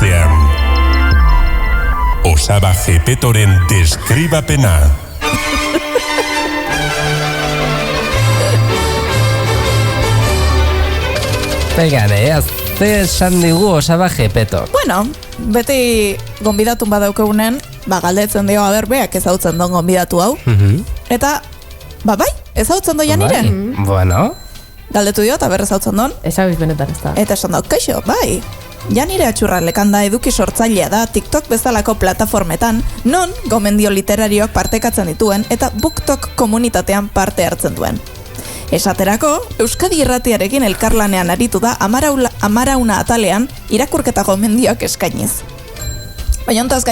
atzean. Osaba Gepetoren deskribapena. Begane, ze esan digu Osaba Gepeto? Bueno, beti gonbidatun badaukegunen, galdetzen dio, beak ezautzen don gonbidatu hau. Eta, bai, ezautzen do Janire. Bueno. Galdetu dio, eta berrez ezautzen don. Ezabiz benetan ez da. Eta esan dut, kaixo, bai. Janire Atxurralekanda eduki sortzailea da TikTok bezalako plataformetan, non gomendio literarioak partekatzen dituen eta BookTok komunitatean parte hartzen duen. Esaterako, Euskadi Irratiarekin elkarlanean aritu da Amarauna atalean irakurketa gomendioak eskainiz. Baina ontaz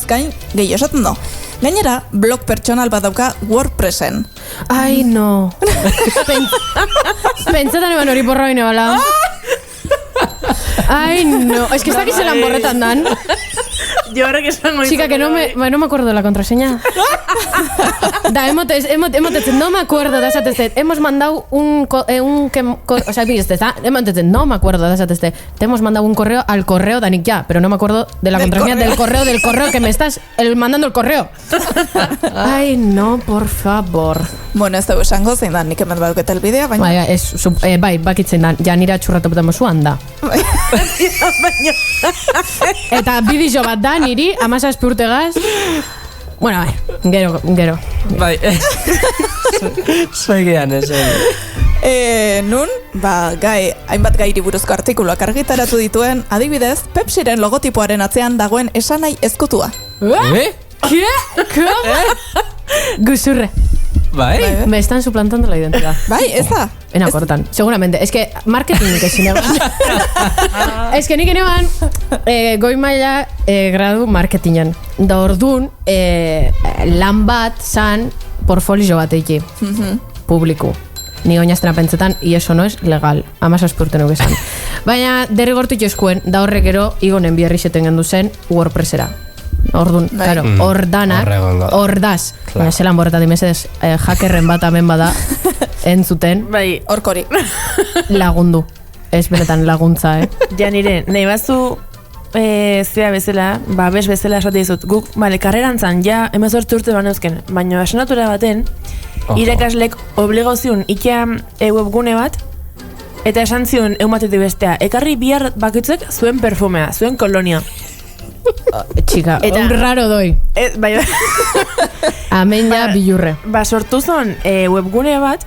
gain, gehi esaten do. Gainera, blog pertsonal bat dauka WordPressen. Ai, no. Pentsatan eban hori borra baina bala. Ay, no. Es que ez dakiz zelan borretan dan. Yo ahora que esango... Chica, que no me acuerdo de la contraseña. Da, emotetzen, no me acuerdo de esa teste. Hemos mandado un o sea, viste, está, emotetzen, no me acuerdo de esa teste. Te hemos mandado un correo al correo, Danik, ya, pero no me acuerdo de la contraseña del correo que me estás mandando el correo. Ay, no, por favor. Bueno, ez dugu esango, zein da, nik hemen baduketa el bideo, baina... Bai, bakitzen da, Janira Atxurratopetamo zuan da. Eta bidixo bat da, niri, 17 urtegaz. Bueno, gero. Bai, soigean, Nun, hainbat gairi buruzko artikuluak argitaratu dituen, adibidez, Pepsiren logotipoaren atzean dagoen esanai ezkutua. ¿Qué? Guzurre. Bai? Me están suplantando la identidad. Bai, ez da? Ena kortan, seguramente. Es que marketing que sineban. Es que nik eneban goi maila gradu marketingen. Da ordun lan bat zan portfolio bat eki. Publiku. Ni oinaztena pentsetan, y eso no es legal. 17 urte nuke zan. Baina derrigortu eskuen, da horrek ero igonen biarri xeten gendu zen WordPressera. Ordun, claro, ordanak, ordaz. Baina zelan borretatik mesedez, hackerren bat amen bada entzuten. Bai, horkori. Lagundu. Ez benetan laguntza, Janire, nahi bazu zea bezala, babes bezala esate dizut. Guk, karreran zan, ja, 18 urte baneuzken, baina asinatura baten, irakaslek obligoziun ikia webgune bat, eta esan zion eumatetik bestea, ekarri bihar bakitzek zuen perfumea, zuen kolonia. Chica, un raro doi. Bai, Amen ja bilurre. Sortu zon webgune bat,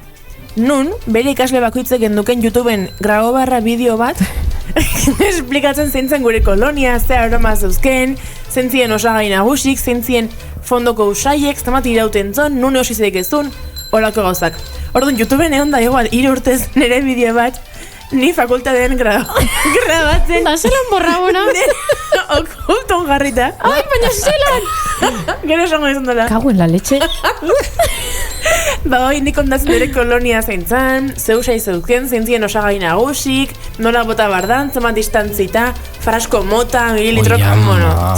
nun, bere ikasle bakoitzek enduken YouTubeen grababarra bideo bat, esplikatzen zentzen gure kolonia, ze aroma zeuzken, zentzien osagai nagusik, zentzien fondoko usaiek, zamat irauten zon, nun eosizek ezun, horako gauzak. Orduan, YouTubeen egon da igual, 3 urtez nire bideo bat, ni fakultatean grabatzen. Da zelan borra bona? Okulton jarrita. Ai, baina zelan! Gero esango izan dela. Kago en la leche. Hoi, nik ondatzen dure kolonia zeintzan, zeusai zeuzken, zeintzien osagai nagusik, nola bota bardan, zeman distantzita, frasko mota, mililitro,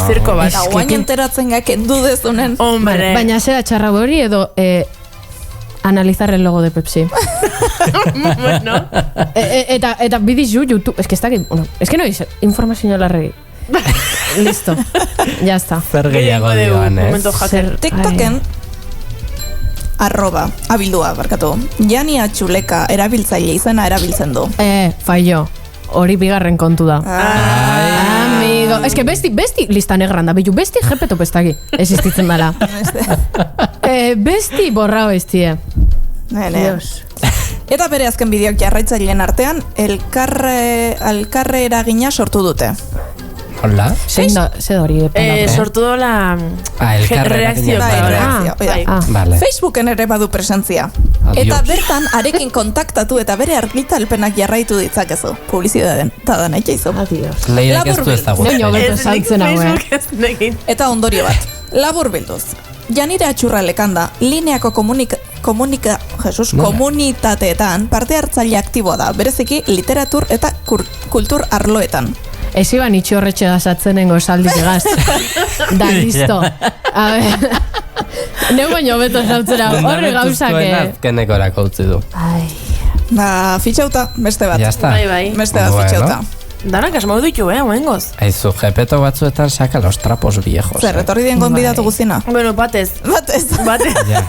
zirko bat. Eta guain enteratzen gak endu dezunen. Hombre. Baina zera txarra hori edo analizar el logo de Pepsi. Bueno. Eta bidizu YouTube, es que está aquí, es que no hay informazio larregi. Listo. Ya está. Zer gehiago dioan, TikToken abildua, barkatu. Jani Atxuleka erabiltzaile izena erabiltzen du. Fallo. Hori bigarren kontu da. Amigo. Es que besti lista negran da. Bilu, besti jepeto pestaki. Existitzen dela. Besti borrao estie. Dios. Eta bere azken bideok jarraitzaileen artean, elkarre eragina sortu dute. Hola? Ze hori sortu dola reakzio. Facebooken ere badu presentzia. Eta bertan arekin kontaktatu eta bere argitalpenak jarraitu ditzakezu. Publizitatean, eta da nahi jaizu. Leirak ez du ezagutzen. Eta ondorio bat. Labur bilduz. Janire Atxurralekanda lineako komunitateetan parte hartzaile aktiboa da, bereziki literatur eta kultur arloetan. Ez iban itxi horretxe dazatzenen gozaldik egaz. Da, listo. A ver. Neu baino beto zautzera, horre gauzak. Azkeneko erako utzi du. Fitxauta, beste bat. Ya está. Bai. Beste bat fitxauta. Danak asmau ditu, oengoz. Aizu, jepeto batzuetan saca los trapos viejos. Zer, etorri dien gonbidatu guzina? Bueno, batez. Batez. Ja.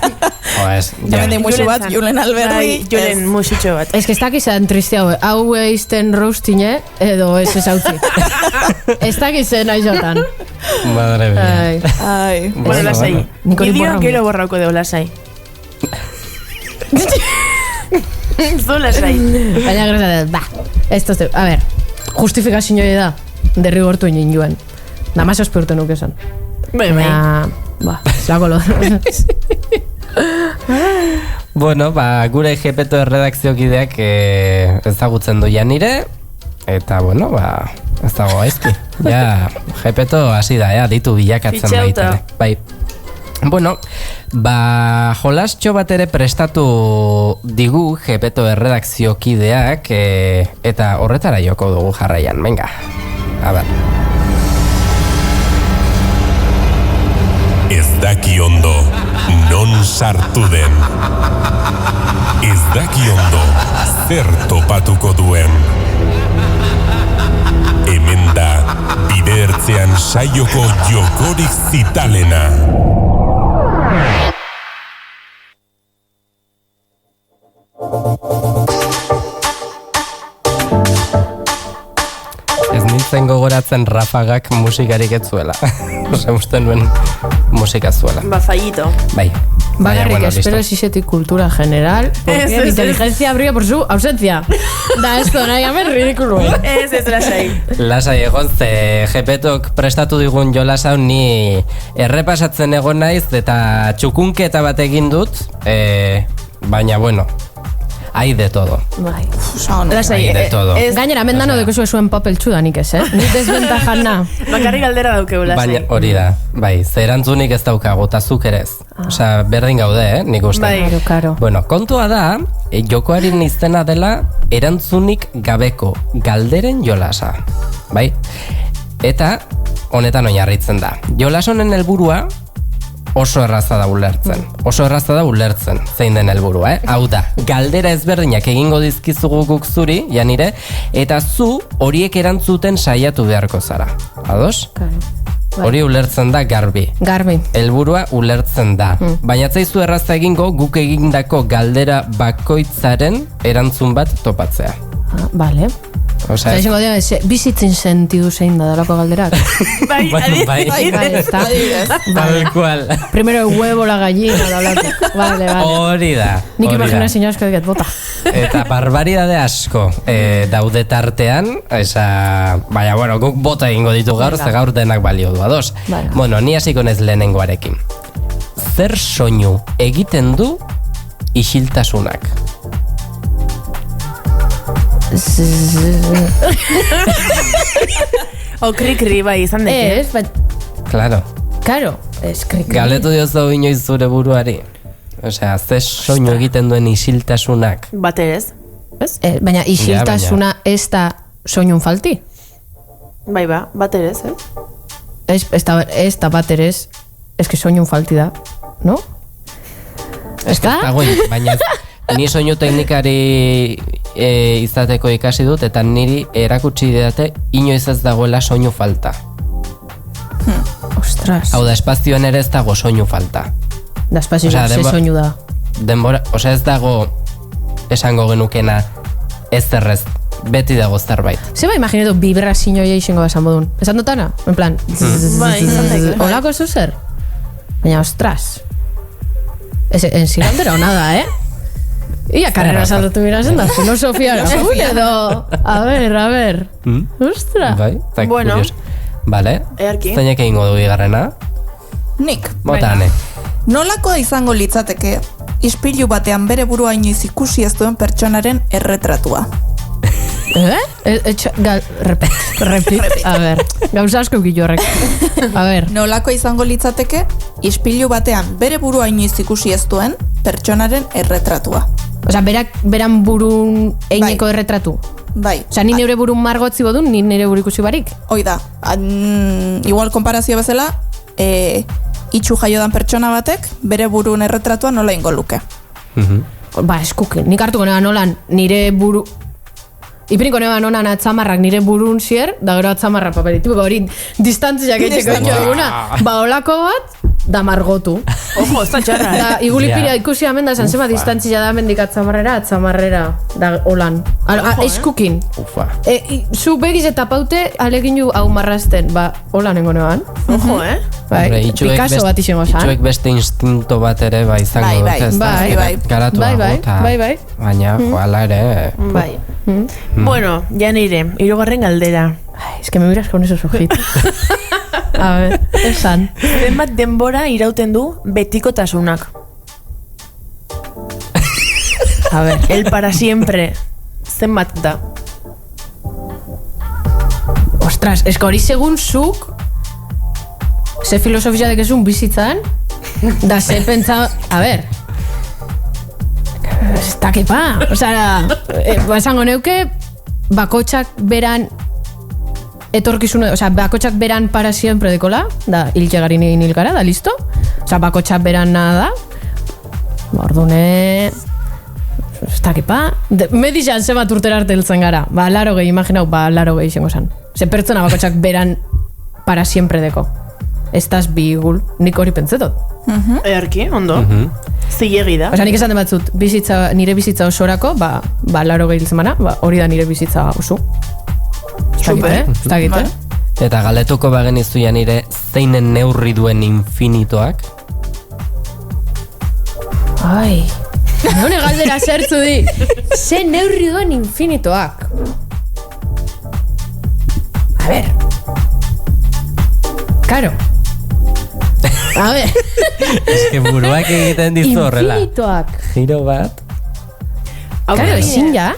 Oez, ja. Hemen musu bat, Julen Alberdi. Julen musitxo bat. Ez que ez dakizan triste hau eizten roastine, edo ez ezautzi. Ez dakizan aizotan. Madre mía. Ai. Bueno, lasai. Nik hori Bideo borra gero borrauko deu, lasai. Zu lasai. Baina grazatzen, esto ez a ver, justifikazio da, derrigortu inen joan. Namaz ospurtu nuke esan. Baina, zako lo. Bueno, gure jepeto erredakziokideak ezagutzen du Janire, eta bueno, ez dago aizki. Ja, jepeto hasi da, ditu bilakatzen baita. Bai. Bueno, jolastxo bat ere prestatu digu jepeto erredakziokideak, eta horretara joko dugu jarraian, venga. A ber. Ez daki ondo non sartu den. Ez daki ondo zer topatuko duen. Hemen da bide ertzean saioko jokorik zitalena. Ez nintzen gogoratzen Rafagak musikarik ez zuela. Ose, uste nuen musika zuela. Fallito. Bai. Bagarrik, espero zizetik kultura general, porque mi inteligencia brilla por su ausencia. Da esto, nahi hamen ridikulu. Ez, lasai. Lasai egon, ze jepetok prestatu digun jolas hau ni errepasatzen egon naiz eta txukunketa bat egin dut, baina bueno, hay de todo. Bai. Hay de todo. Gainera, mendano deko zuen papel txudanik ez, Ni desventajan na. Bakarrik galdera daukeu, lasai. Baina hori da, bai, zerantzunik ez daukagu, eta zuk ere ez. Osea, berdin gaude, nik uste. Bai, karo. Bueno, kontua da, jokoaren izena dela erantzunik gabeko galderen jolasa. Bai? Eta honetan oinarritzen da. Jolas honen helburua oso erraza da ulertzen. Oso erraza da ulertzen zein den helburua, Hau da, galdera ezberdinak egingo dizkizugu guk zuri, Janire, eta zu horiek erantzuten saiatu beharko zara. Ados? Hori ulertzen da garbi. Garbi. Helburua ulertzen da. Baina zaizu erraza egingo guk egindako galdera bakoitzaren erantzun bat topatzea. Vale. Osea, izango dira, bizitzen sentidu zein da dalako galderak. Bai, está. Tal cual. Primero el huevo, la gallina, dalako. Vale. Hori da. Nik imaginazio asko diket, bota. Eta barbaridade asko daude tartean, baina, bueno, guk bota egingo ditu gaur, ze gaur denak balio du, ados. Bueno, ni hasiko nez lehenengoarekin. Zer soinu egiten du isiltasunak? O kri-kri, bai, izan deke. Ez, Claro, ez kri-kri. Galetu diozu inoiz zure buruari. Osea, ze soinu egiten duen isiltasunak. Baterez. Baina isiltasuna ez da soinun falti? Bai, baterez, Ez da baterez, ez que soinun falti da, no? Ez da? Baina ni soinu teknikari izateko ikasi dut, eta niri erakutsi didate inoiz ez dagoela soinu falta. Ostras. Hau da, espazioan ere ez dago soinu falta. Da espazioan ze soinu da. Denbora, osea ez dago esango genukena ez zerrez, beti dago zerbait. Zeba imaginetu vibrazio izango esan modun. Esan dutana? En plan, holako zu zer? Baina, ostras. En zigaldera hona da, Ia karrera saltatu mirazen da, filosofiara. Edo, a ver. Ostra. Bai, bueno. Vale, zeinek egingo du bigarrena? Nik. Botane. Nolakoa izango litzateke ispilu batean bere burua inoiz ikusi ez duen pertsonaren erretratua? Repit. A ver, gauza asko gillo horrek. A ver. Nolakoa izango litzateke ispilu batean bere burua inoiz ikusi ez duen pertsonaren erretratua? Osea, beran burun eineko erretratu? Bai. Osea, ni neure burun margotzi bodun, ni neure buru ikusi barik? Hoi da. Igual konparazio bezala, itxu jaiodan pertsona batek, bere burun erretratua nola ingo luke. Ba, eskuki. Nik hartuko nena nolan, nire buru... Ipiniko neban onan atzamarrak nire burun zier, da gero atzamarrak paperi. Tipo, hori distantziak etxeko eguna. Ba, olako bat, da margotu. Ojo, ez da txarra. Da, igulipiria ikusi hemen da, zantzema distantzia da mendik atzamarrera, da, holan. Eskukin. Ufa. Zu begiz eta paute, alegin ju hau marrazten, ba, holan nengo neban. Ojo, Bai, Picasso bat izango zan. Itxuek beste instinto bat ere ba izango Bai, dute, ez da? bai. Garatuago eta... Bai. Baina, joala ere... Bai. Bueno, ya nire, 3. galdera. Ay, es que me miras con esos ojitos. A ver, esan. Zenbat denbora irauten du betikotasunak? A ver. El para siempre. Zenbat da? Ostras, es que hori segun zuk ze filosofia dekezun bizitzan da ze pentsa... A ver... Ez dakipa. Osea, esango neuke bakotxak beran etorkizune, osea, bakotxak beran para siempre dekola, da hiltxegarin egin hilkara, da listo? Osea, bakotxak beran nada da, ordune... Ez dakipa. Medizan zebat urtera arte heltzen gara. Ba, 80, imaginau, ba, 80 izango zan. Ze pertsona bakotxak beran para siempre deko. Estaz bigul, nik hori pentsetot. Earki, ondo. Zilegi da. Osa, nik esan den batzut, nire bizitza osorako, ba 80 hiltzen bana, ba, hori da nire bizitza oso. Super. Ez dakit, Eta galetuko bagenizu ja nire zeinen neurri duen infinitoak? Ai, none galdera zertzu di. Ze neurri duen infinitoak. A ver. Karo. A ver. Ez que buruak egiten dizu horrela. Infinitoak. Giro bat. Karo, ezin ja.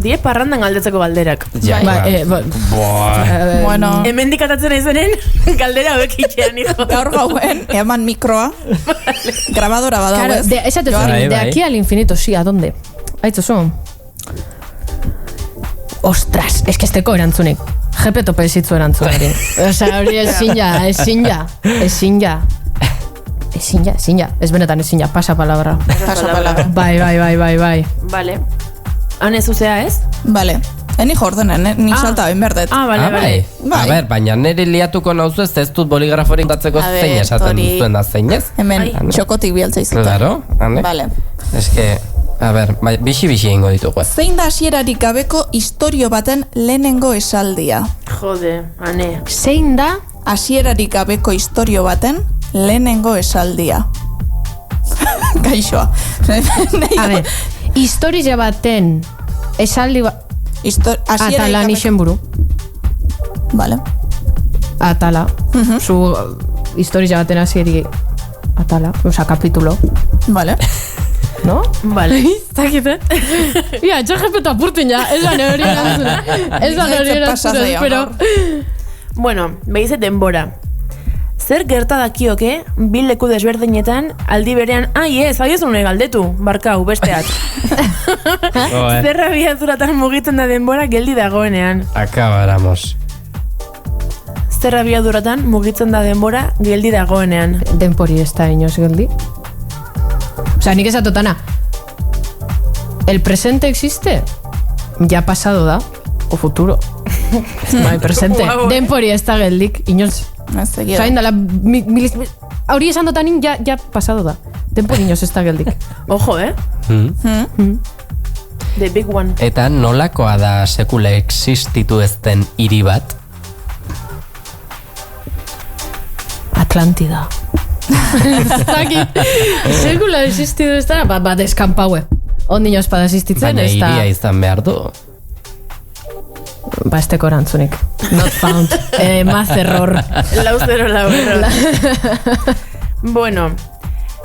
Die parrandan galdetzeko galderak. Ja, Bueno, Hemen dikatatzen izenen, galdera hauek itxean, hijo. gaur gauen, eman mikroa, grabadora Claro, badago ez. esa te Bai, de bai. aquí al infinito, sí, ¿a dónde? Aitzo zu. Ostras, es que esteko erantzunik. Jepe tope ezitzu erantzun hori. Osea, hori ezin ja. Ez benetan ezin ja, pasa palabra. Paso palabra. Bai. Vale. Han ez uzea ez? Vale. Eni jordenen, ni salta ben berdet. Vale. Bai. Bai. A ber, baina nire liatuko nauzu ez dut boligraforik datzeko A zein ber, esaten hori- duzuen da zeinez. Hemen, Ane. txokotik bialtza izita. Claro, ane. Vale. Es que, a ber, bixi egingo ditugu. Zein da hasierarik gabeko istorio baten lehenengo esaldia? Jode, ane. Zein da? Hasierarik gabeko istorio baten lehenengo esaldia. Gaixoa. A ver, historia baten esaldi atala nixen buru. Vale. Atala. Zu historia baten hasieri atala, osea, kapitulo. Vale. ¿No? Vale. Zakite? Ia, etxajepetu apurtin ja, ez da nori erantzuna. Ez da nori erantzuna, pero... Bueno, behize denbora. Zer gerta dakioke, bi leku desberdinetan, aldi berean, ez une galdetu, barkau, besteak. Zer abiaduratan mugitzen da denbora geldi dagoenean. Akabáramos. Zer abiaduratan mugitzen da denbora geldi dagoenean. Denpori ez da inoz geldi. Osea, nik esatotana. El presente existe? Ya pasado da. O futuro. Bai, presente. Wow, Denpori ez da geldik, inoz. Ez egia. Osa, indala, hori esan dotanin, ya pasado da. Denpori inoz ez da geldik. Ojo, The big one. Eta nolakoa da sekula existitu ez den hiri bat? Atlantida. Zakit. Sekula existitu ez da, bat eskampaue. Ondi inoz pada existitzen, Baina ez da... hiria izan behar du. Ba, esteko erantzunik. Not found. Maz error. Lau error. Bueno,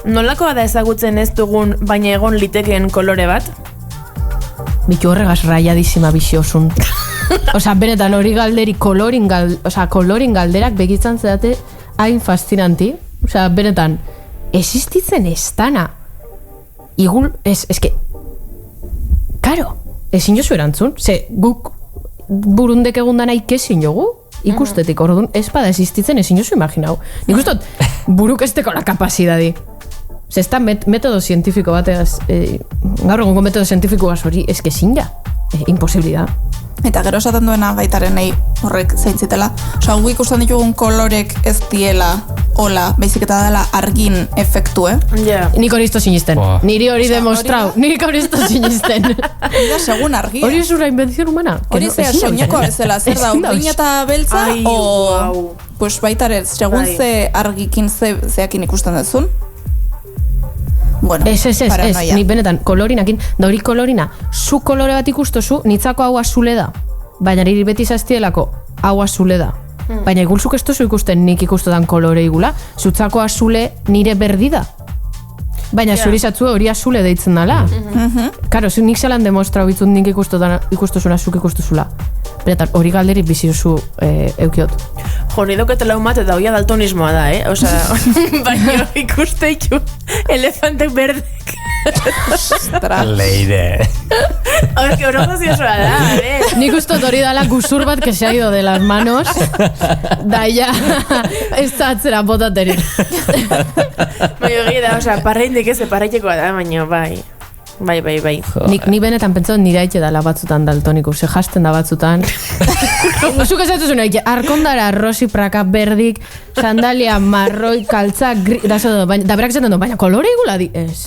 nolakoa da ezagutzen ez dugun, baina egon litekeen kolore bat? Bitu horregaz raiadísima biziosun. Osa, benetan hori galderi kolorin galderak begitzan zedate hain fascinanti. Osa, benetan, existitzen ez dana. Igul, eske... Karo, ezin jozu erantzun. Ze, guk burundek egun dana ikesin jogu. Ikustetik, orduan, ez bada existitzen ezin jozu imaginau. Nik ustot, buruk ez teko la kapasidadi. Ze ez da metodo zientifiko bateaz, gaur egungo metodo zientifikoaz hori, eske ezin ja. imposibilidad. Eta gero esaten duena baitaren nahi horrek zeintzitela. Osa, gu ikusten ditugun kolorek ez diela hola, baizik eta dela argin efektu, Ja. Nik hori izto sinisten. Buah. Niri hori demostrau. Nik hori izto sinisten. Hori segun argia. Hori es una invención humana. Hori zea soinekoa bezala, zer da, urdin eta beltza, Ai, wow. pues baitare, segun Bai. ze argikin zeakin ikusten duzun. Bueno, Ez, paranoia. ni benetan, kolorinakin, da hori kolorina, zu kolore bat ikustozu, nitzako hau azule da. Baina niri beti zaztielako, hau azule da. Baina igulzuk ez duzu ikusten nik ikustotan kolore igula, zutzako azule nire berdi da. Baina zuri zatzu hori azule deitzen dala. Karo, nik zelan demostrau bitzut nik ikustozuna, zuk ikustozula. Benetan, hori galderi biziuzu eukiot. Jo, ni doketela umat eta hoia daltonismoa da, Osea, baina ikuste ditu elefantek berdek. Leire. Hor, que graciosoa da, Nik ustot hori dala gusur bat que se ha ido de las manos. Da ya, ez da atzera botaterik. Baina egia da, osea, parreindik ez, parraitekoa da, baina bai. Bai. Ni benetan pentsatu nire haitxe dala batzutan daltoniku, ze jasten da batzutan. Zuk ez duzun haitxe, arkondara rosi praka berdik, sandalia marroi, kaltza, da berak zaten du, baina kolore igula di, ez.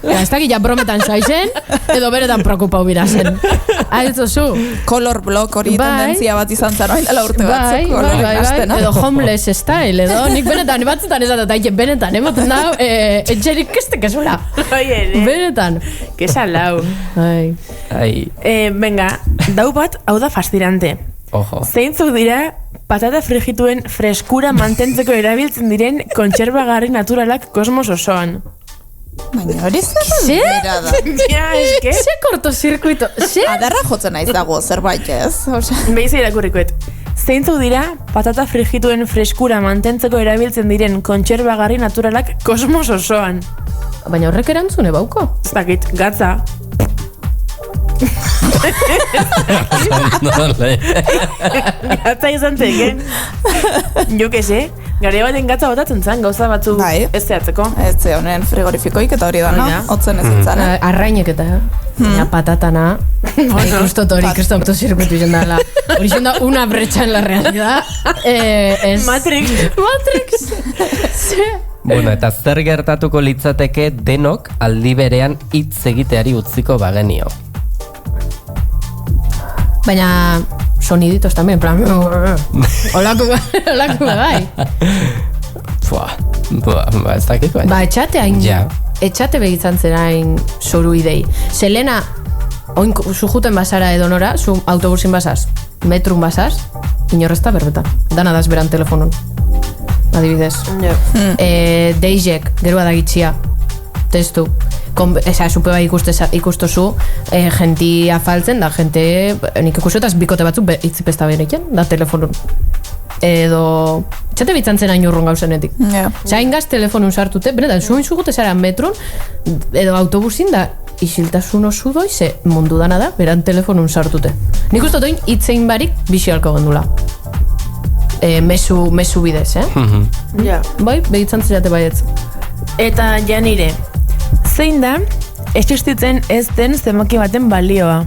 Ez dakit ja brometan saizen, edo beretan preokupau birazen. Aitzo zu. Color block hori Bai. tendentzia bat izan zen oin dela urte batzuk. Bai. Edo homeless style, edo nik benetan batzutan ez da, benetan, emoten da, etxerik kestek esura. Oie, Benetan. que salau. Ai. Ai, Venga, dau bat, hau da fascinante. ojo. Zeintzuk dira patata frigituen freskura mantentzeko erabiltzen diren kontserbagarri naturalak kosmos osoan. Baina hori zer Zer? bera da. Ja, eske? Ze kortozirkuito, ze? Adarra jotzen naiz dago zerbait ez. Osea, Behiz irakurrikoet. Zeintzuk dira patata frigituen freskura mantentzeko erabiltzen diren kontserbagarri naturalak kosmos osoan. Baina horrek erantzune bauko. Ez dakit, gatza. Gatza izan teken. Jo que se, gare baten gatza botatzen zan, gauza batzu Bai. ez zehatzeko. ez ze honen frigorifikoik eta hori da, no? Baina. Hotzen ez zan, Arrainek eta, baina patatana, ikustot hori, kristo autozirkuitu izan dala. Hori izan da una brecha en la realidad. Matrix. Matrix. Ze? Bueno, eta zer gertatuko litzateke denok aldi berean hitz egiteari utziko bagenio. Baina soniditos también, en plan, olako bai. Ez dakit baina. Ba, etxate hain, Ja. etxate begitzan zerain zoru idei. Zelena, oin zu juten basara edonora, zu autobusin basaz, metrun basaz, inorrezta berbetan. Dana daz beran telefonon. Adibidez. Deizek, gerua da gitxia. Testu. Supe bai ikustozu, genti afaltzen da, gente, nik ikustu eta bikote batzuk itzipesta berekin, da telefonun. Edo, txate bitzan zen hain urrun gauzenetik. Ja. Zain gaz telefonun sartute, benetan, zuen zugute zara metrun, edo autobusin da, isiltasun osu doi, ze mundu dana da, beran telefonun sartute. Nik uste doin, itzein barik, bisialko gendula. Mesu bidez, Ja. Bai, begitzan zerate baietz. Eta Janire, zein da existitzen ez den zenbaki baten balioa?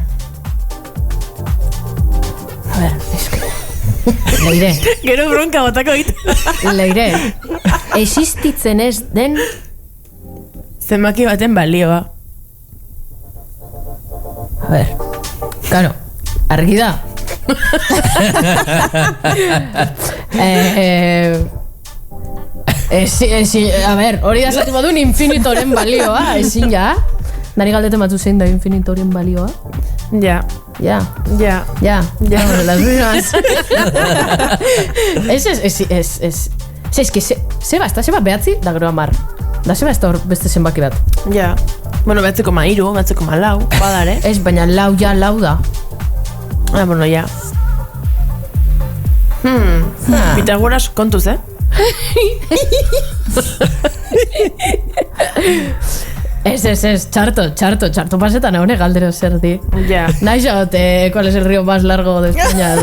A ber, eske. Leire, Gero bronka botako dit. leire. Existitzen ez den, Zenbaki baten balioa. a ber, karo, argi da. A ber, hori da zatu badun infinitoren balioa, ezin ja. Nari galdeten batzu zein da infinitoren balioa. Ja. Ja, Ja. ja, las mismas. Ez que zeba behatzi, da gero 10. Da zeba ez da hor beste zenbaki bat. Ja. Bueno, 9,3, 9,4, badare. Ez, baina lau da. Ah, bueno, ja. Pitagoras kontuz, Ez, txarto pasetan egone galdero zer di. Ja. Nahi xagote, ¿cuál es el río más largo de España?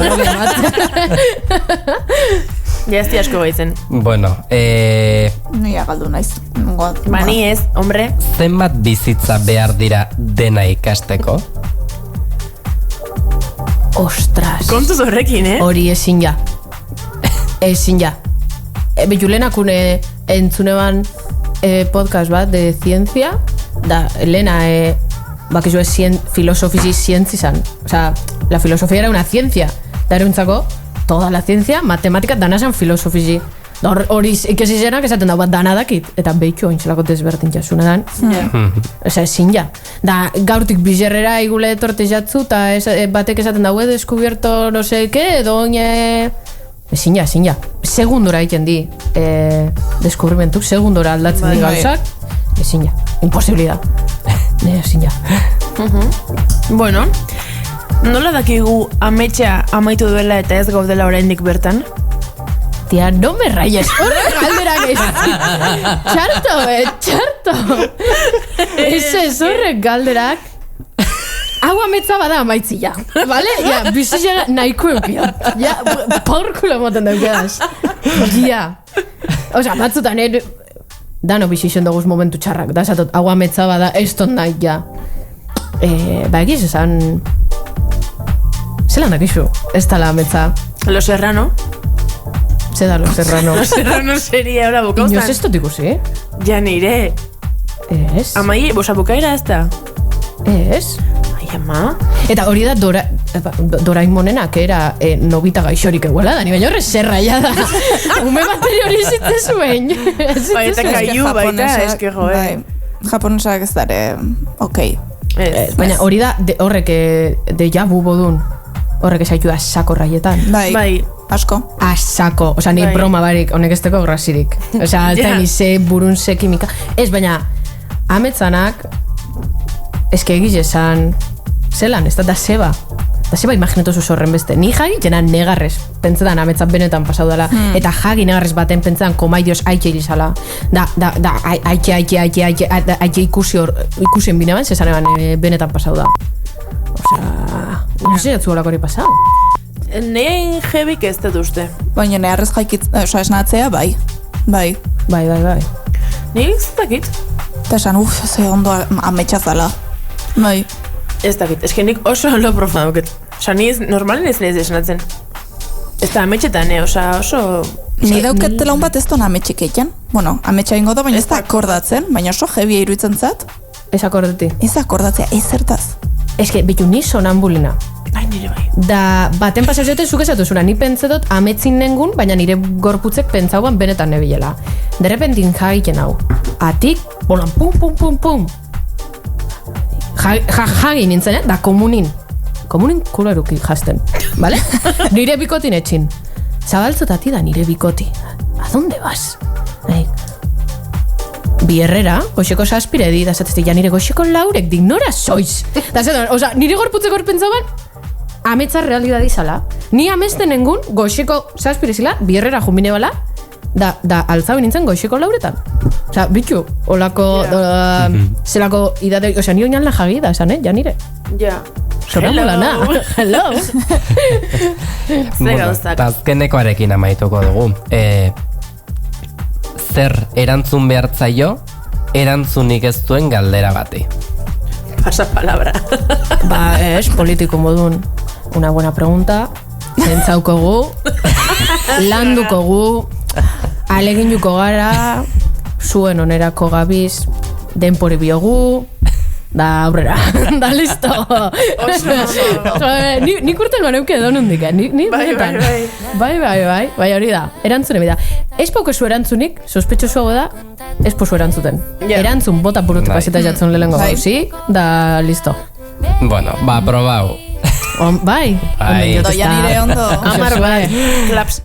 Ja, ez asko baitzen. Bueno, Nia galdu naiz. Ba, ni ez, hombre. zenbat bizitza behar dira dena ikasteko? Ostras. Kontuz horrekin, Hori ezin ja. Ezin ja. Julenakun entzuneban podcast bat de ciencia, da Elena bakizu filosofizi zientzizan. O sea, la filosofía era una ciencia. Da eruntzako, toda la ciencia, matematika dana zen filosofizi. Hori ikesizenak esaten dago bat dana dakit. Eta behitxu ointzelako desberdin jasuna dan. Osa, ezin ja. Da, gaurtik bizerrera igule etorte jatzu, eta batek esaten dago, descubierto no sé qué, edo oine... Ezin ja. Segundora egiten di deskubrimentuk, segundora aldatzen di gauzak. Ezin ja. Imposibilidad. Ezin ja. Bueno, nola dakigu ametsa amaitu duela eta ez gaudela oraindik bertan? Tia, no me rayes. Horrek galderak ez. Txarto. Ez horrek galderak. Hau ametsa bada amaitzia, vale? Ja, bizitza nahiko eukia. Ja, porkulo moten daukadaz. Ja. Osa, batzutan, dano bizitzen doguz momentu txarrak. Da, esatot, hau ametsa bada, ez ton nahi, ja. Ba, egiz esan... Zelan dakizu, ez tala ametsa. Lo Serrano. Zeda Lo Serrano. Lo Serrano seria ahora bokauztan. Inoz ez dut ikusi? Ja nire. Ez. Amai, bosa bukaera ez da? Ez. Ai, ama. Eta hori da Doraemonena, que era Nobita gaixorik eguela da, ni baina horre zerraia da. Ume bateri hori zitzen zuen. Bai, eta kaiu baita, eske jo, Japonesak ez dara, okei. Baina hori da, horrek de jabu bodun. Horrek esaitu da sako raietan. Bai, asko. Asako, oza, ni broma barik, honek esteko grazirik. Oza, alta nize burunze kimika. Ez, baina, ametzanak, eske egiz esan, zelan, ez da zeba. Da zeba imaginetu zuz horren beste. Ni jagi jena negarrez, pentsetan ametzat benetan pasau dela. Eta jagi negarrez baten pentsetan komaidioz aitxe irizala. Da, aitxe ikusien bineban, zezan eban benetan pasau da. Osa, no sé, jatzu holako hori pasau. Nein jebik ez dut uste. Baina neharrez jaikit, osa esnatzea, bai. Bai. Nik ez dakit. Eta esan, ze ondo ametxazala. Bai. Ez dakit, eske nik oso lo profa dauket. Osa, ni normalen ez nahiz esnatzen. Ez da ametxetan, oso... Ni dauket laun bat ez don ametxik egiten. Bueno, ametxa ingo da, baina ez da akordatzen, baina oso jebia iruditzen zat. Ez akordati. Ez akordatzea, ez zertaz. Eske, bitu ni sonambulina. Ai, nire bai. Da, baten pasau ziote zuk esatu zura, ni pentsetot ametzin nengun, baina nire gorputzek pentsauan benetan nebilela. Derrepentin jagiten hau. Atik, bolan, pum. Jagi nintzen, da komunin. Komunin kulo eruki jazten, bale? Nire bikotin etxin. Zabaltzotati da nire bikoti. ¿A dónde vas? Bierrera, goxeko saspire di, da zatezte, ja nire goxeko laurek, dignora soiz. Da zetan, oza, nire gorputzeko horpentzaban, ametza realidad izala. Ni amesten nengun, goxeko saspire zila, bierrera jumbine bala, da altzau nintzen goxeko lauretan. Osa, bitu, olako, zelako idate, osa, nio inan la jagi da, esan, ja nire. Ja. Sonambulana. Hello. Ze gauzak. Azkenekoarekin amaituko dugu. Zer erantzun behartzaio, erantzunik ez duen galdera bati. Pasa palabra. Ba, politiko modun. Una buena pregunta. Zentzauko gu. Landuko gu. Aleginuko gara. Zuen onerako gabiz. Denpori biogu. Da, aurrera. Da, listo. Nik urten maneuke edo nondik, Bai, hori da. Erantzune bida. Ez pauko zu erantzunik, sospetxosu da, ez pozu erantzuten. Erantzun bota burutuko azita jatzen lehenko gauzi, da, listo. Bueno, ba, probau. Bai. Doia nire ondo. Amar bai. Klaps.